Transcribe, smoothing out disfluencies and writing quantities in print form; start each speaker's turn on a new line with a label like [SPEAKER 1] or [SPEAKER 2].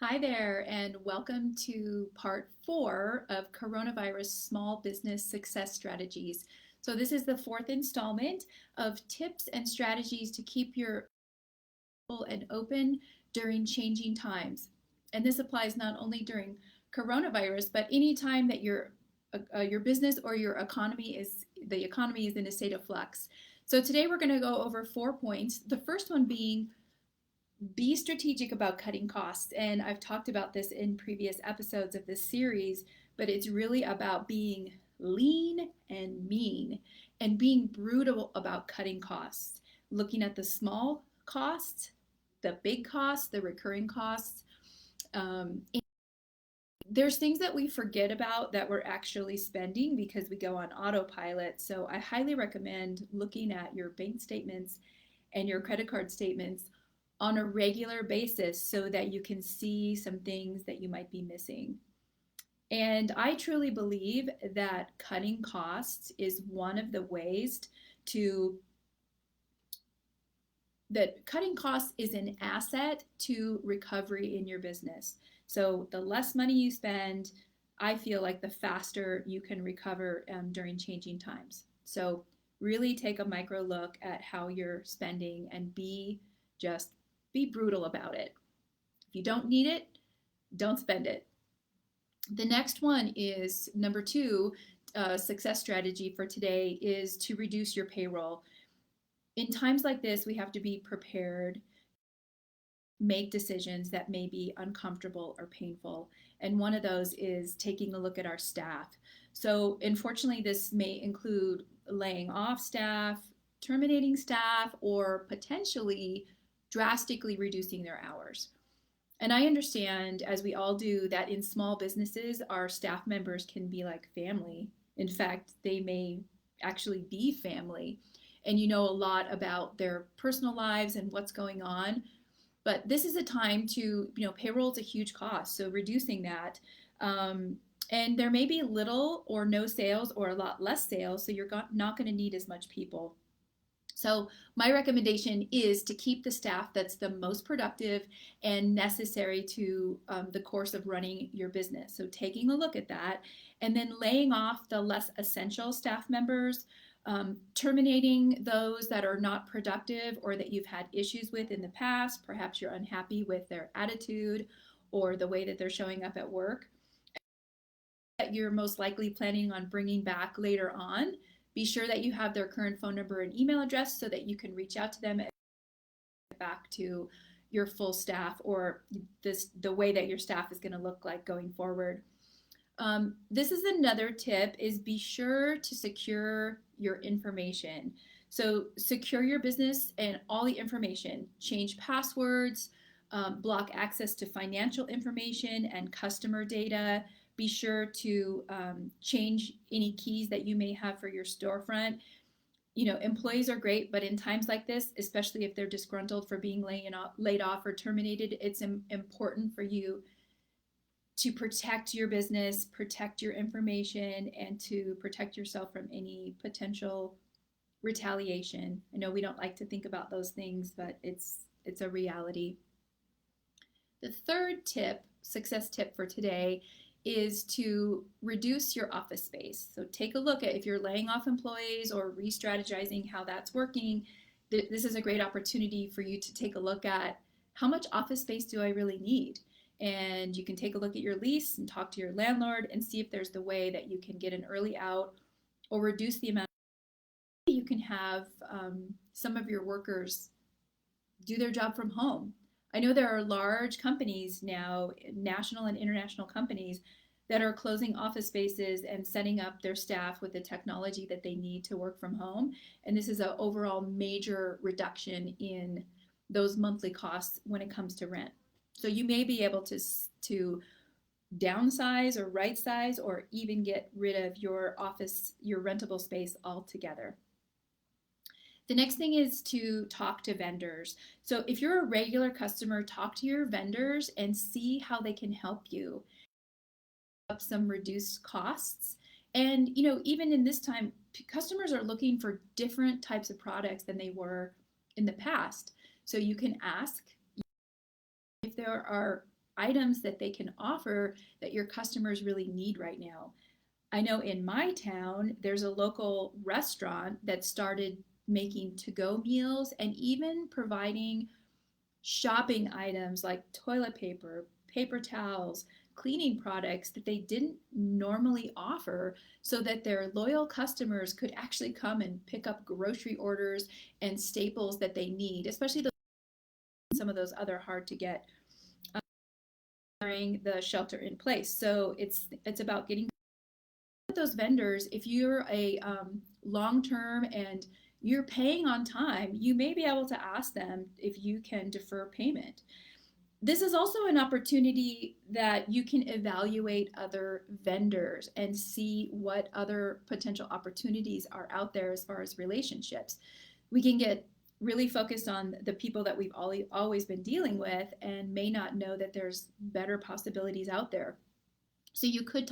[SPEAKER 1] Hi there, and welcome to part 4 of Coronavirus Small Business Success Strategies. So, this is the fourth installment of tips and strategies to keep your and open during changing times. And this applies not only during coronavirus, but any time that your business or your economy is the economy is in a state of flux. So today we're going to go over 4 points. The first one being be strategic about cutting costs. And I've talked about this in previous episodes of this series, but it's really about being lean and mean and being brutal about cutting costs, looking at the small costs, the big costs, the recurring costs. There's things that we forget about that we're actually spending because we go on autopilot. So I highly recommend looking at your bank statements and your credit card statements on a regular basis so that you can see some things that you might be missing. And I truly believe that cutting costs is one of the ways to that cutting costs is an asset to recovery in your business. So the less money you spend, I feel like the faster you can recover during changing times. So really take a micro look at how you're spending and just be brutal about it. If you don't need it, don't spend it. The next one is number 2, success strategy for today is to reduce your payroll. In times like this, we have to be prepared, make decisions that may be uncomfortable or painful. And one of those is taking a look at our staff. So, unfortunately, this may include laying off staff, terminating staff, or potentially drastically reducing their hours. And I understand, as we all do, that in small businesses, our staff members can be like family. In fact, they may actually be family. And you know a lot about their personal lives and what's going on. But this is a time to, payroll is a huge cost. So reducing that. And there may be little or no sales or a lot less sales. So you're not going to need as much people. So my recommendation is to keep the staff that's the most productive and necessary to the course of running your business. So taking a look at that and then laying off the less essential staff members, terminating those that are not productive or that you've had issues with in the past. Perhaps you're unhappy with their attitude or the way that they're showing up at work that you're most likely planning on bringing back later on. Be sure that you have their current phone number and email address so that you can reach out to them and get back to your full staff or the way that your staff is going to look like going forward. This is another tip is be sure to secure your information. So secure your business and all the information. Change passwords, block access to financial information and customer data. Be sure to change any keys that you may have for your storefront. Employees are great, but in times like this, especially if they're disgruntled for being laid off or terminated, it's important for you to protect your business, protect your information, and to protect yourself from any potential retaliation. I know we don't like to think about those things, but it's a reality. The third tip, success tip for today, is to reduce your office space. So take a look at if you're laying off employees or re-strategizing how that's working. This is a great opportunity for you to take a look at how much office space do I really need? And you can take a look at your lease and talk to your landlord and see if there's the way that you can get an early out or reduce the amount. You can have some of your workers do their job from home. I know there are large companies now, national and international companies, that are closing office spaces and setting up their staff with the technology that they need to work from home. And this is an overall major reduction in those monthly costs when it comes to rent. So you may be able to downsize or right size or even get rid of your office, your rentable space altogether. The next thing is to talk to vendors. So if you're a regular customer, talk to your vendors and see how they can help you up some reduced costs. And even in this time, customers are looking for different types of products than they were in the past. So you can ask if there are items that they can offer that your customers really need right now. I know in my town, there's a local restaurant that started making to go meals and even providing shopping items like toilet paper, paper towels, cleaning products that they didn't normally offer so that their loyal customers could actually come and pick up grocery orders and staples that they need, especially some of those other hard to get during the shelter in place. So it's about getting those vendors. If you're a long term and you're paying on time, you may be able to ask them if you can defer payment. This is also an opportunity that you can evaluate other vendors and see what other potential opportunities are out there as far as relationships. We can get really focused on the people that we've always been dealing with and may not know that there's better possibilities out there. So you could